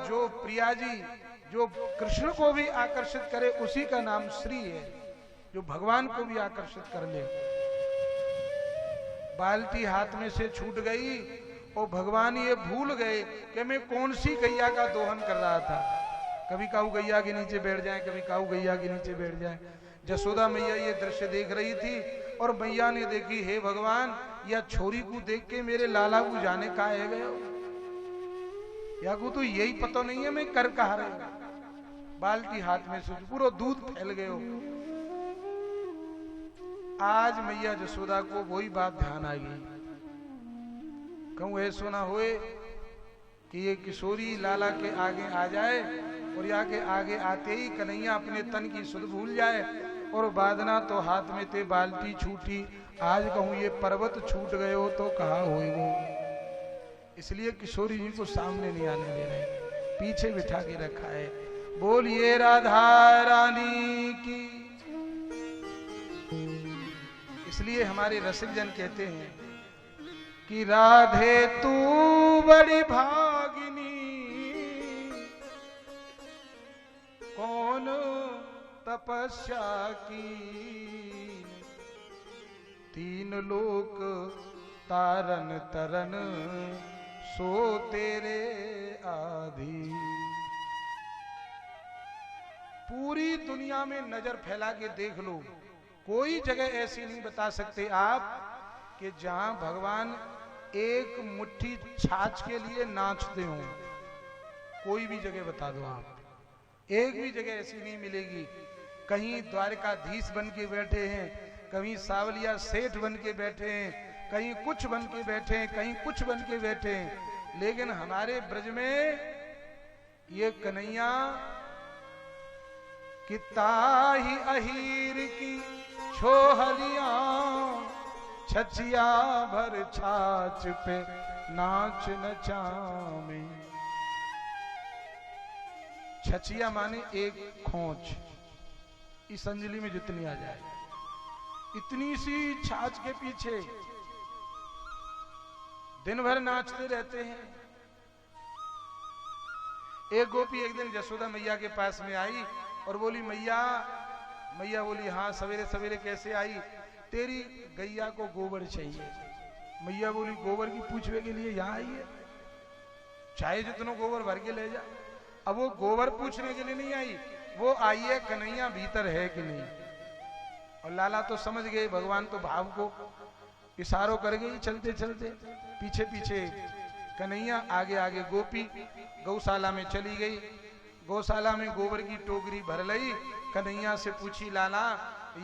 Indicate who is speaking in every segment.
Speaker 1: जो प्रिया जी जो कृष्ण को भी आकर्षित करे उसी का नाम श्री है, जो भगवान को भी आकर्षित कर ले। बाल्टी हाथ में से छूट गई और भगवान ये भूल गए कि मैं कौन सी गैया का दोहन कर रहा था। कभी काऊ गैया के नीचे बैठ जाए, कभी काऊ गैया के नीचे बैठ जाए। जसोदा मैया ये दृश्य देख रही थी और मैया ने देखी, हे भगवान, या छोरी को देख के मेरे लाला को जाने का है गए, या को तो यही पता नहीं है मैं कर कहा रहे। बाल्टी हाथ में से पूरा दूध फैल गए। आज मैया जसोदा को वही बात ध्यान आ गई। कहूं ऐसा ना होए कि ये किशोरी लाला के आगे आ जाए और या के आगे आते ही कन्हैया अपने तन की सुध भूल जाए और बादना तो हाथ में ते बाल्टी छूटी। आज कहूं ये पर्वत छूट गए हो तो कहा होएगो। इसलिए किशोरी जी को सामने नहीं आने दे रहे, पीछे बिठा के रखा है। बोलिए राधा रानी की। इसलिए हमारे रसिकजन कहते हैं कि राधे तू बड़ी भागिनी, कौन तपस्या की, तीन लोक तारन तरन सो तेरे आधी। पूरी दुनिया में नजर फैला के देख लो, कोई जगह ऐसी नहीं बता सकते आप कि जहां भगवान एक मुट्ठी छाछ के लिए नाचते हो। कोई भी जगह बता दो आप, एक भी जगह ऐसी नहीं मिलेगी। कहीं द्वारकाधीश बन के बैठे हैं, कहीं सावलिया सेठ बन के बैठे हैं, कहीं कुछ बन के बैठे हैं, कहीं कुछ बन के बैठे हैं। लेकिन हमारे ब्रज में ये कन्हैया कि ताही अहीर की छोहलिया, छचिया भर छाछ पे नाच नचावे। छचिया माने एक खोंच, इस अंजलि में जितनी आ जाए, इतनी सी छाछ के पीछे दिन भर नाचते रहते हैं। एक गोपी एक दिन जसोदा मैया के पास में आई और बोली, मैया। मैया बोली, हाँ सवेरे सवेरे कैसे आई? तेरी गैया को गोबर चाहिए। मैया बोली, गोबर की पूछने के लिए यहाँ आई है? चाहे जितना गोबर भर के ले जा। अब वो गोबर पूछने के लिए नहीं आई, वो आई है कन्हैया भीतर है कि नहीं। और लाला तो समझ गए, भगवान तो भाव को इशारों कर गई। चलते चलते पीछे पीछे कन्हैया, आगे आगे गोपी गौशाला में चली गई। गौशाला में गोबर की टोकरी भर लई। कन्हैया से पूछी, लाला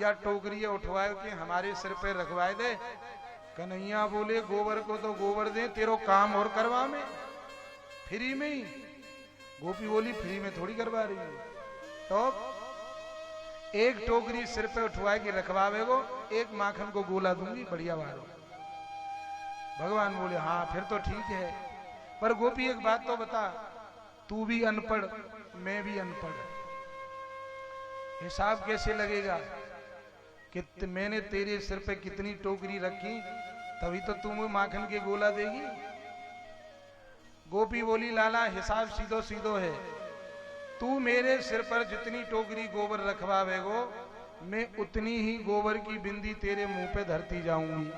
Speaker 1: या टोकरी उठवाए के हमारे सिर पे रखवाए दे। कन्हैया बोले, गोबर को तो गोबर दे, तेरो काम और करवा में फ्री में ही। गोपी बोली, फ्री में थोड़ी करवा रही है। तो एक टोकरी सिर पे उठवाए के रखवावे को, एक माखन को गोला दूंगी, बढ़िया बात। भगवान बोले, हाँ फिर तो ठीक है। पर गोपी एक बात तो बता, तू भी अनपढ़ मैं भी अनपढ़, हिसाब कैसे लगेगा कि मैंने तेरे सिर पे कितनी टोकरी रखी, तभी तो तुम माखन के गोला देगी। गोपी बोली, लाला हिसाब सीधो सीधो है। तू मेरे सिर पर जितनी टोकरी गोबर रखवावेगो, मैं उतनी ही गोबर की बिंदी तेरे मुंह पे धरती जाऊंगी।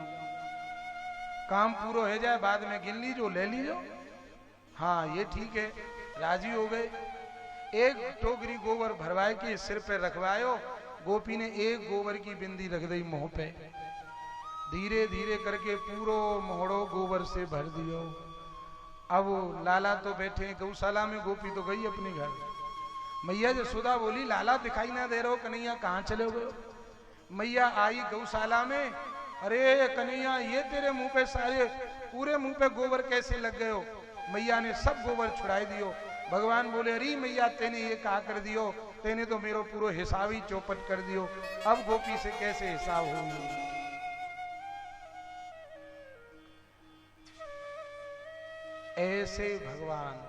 Speaker 1: काम पूरा हो जाए, बाद में गिन लीजो, ले लीजो। हाँ ये ठीक है, राजी हो गए। एक टोकरी गोबर भरवाए के सिर पे रखवायो। गोपी ने एक गोबर की बिंदी रख दी मुंह पे। धीरे धीरे करके पूरो मोहड़ो गोबर से भर दियो। अब लाला तो बैठे गौशाला में, गोपी तो गई अपने घर। मैया जसोदा बोली, लाला दिखाई ना दे रहे हो, कन्हैया कहाँ चले गए? मैया आई गौशाला में, अरे कन्हैया ये तेरे मुंह पे सारे पूरे मुंह पे गोबर कैसे लग गए हो? मैया ने सब गोबर छुड़ाई दियो। भगवान बोले, अरे मैया तेने ये कहा कर दियो, तेने तो मेरो पूरा हिसाब ही चौपट कर दियो। अब गोपी से कैसे हिसाब होगी? ऐसे भगवान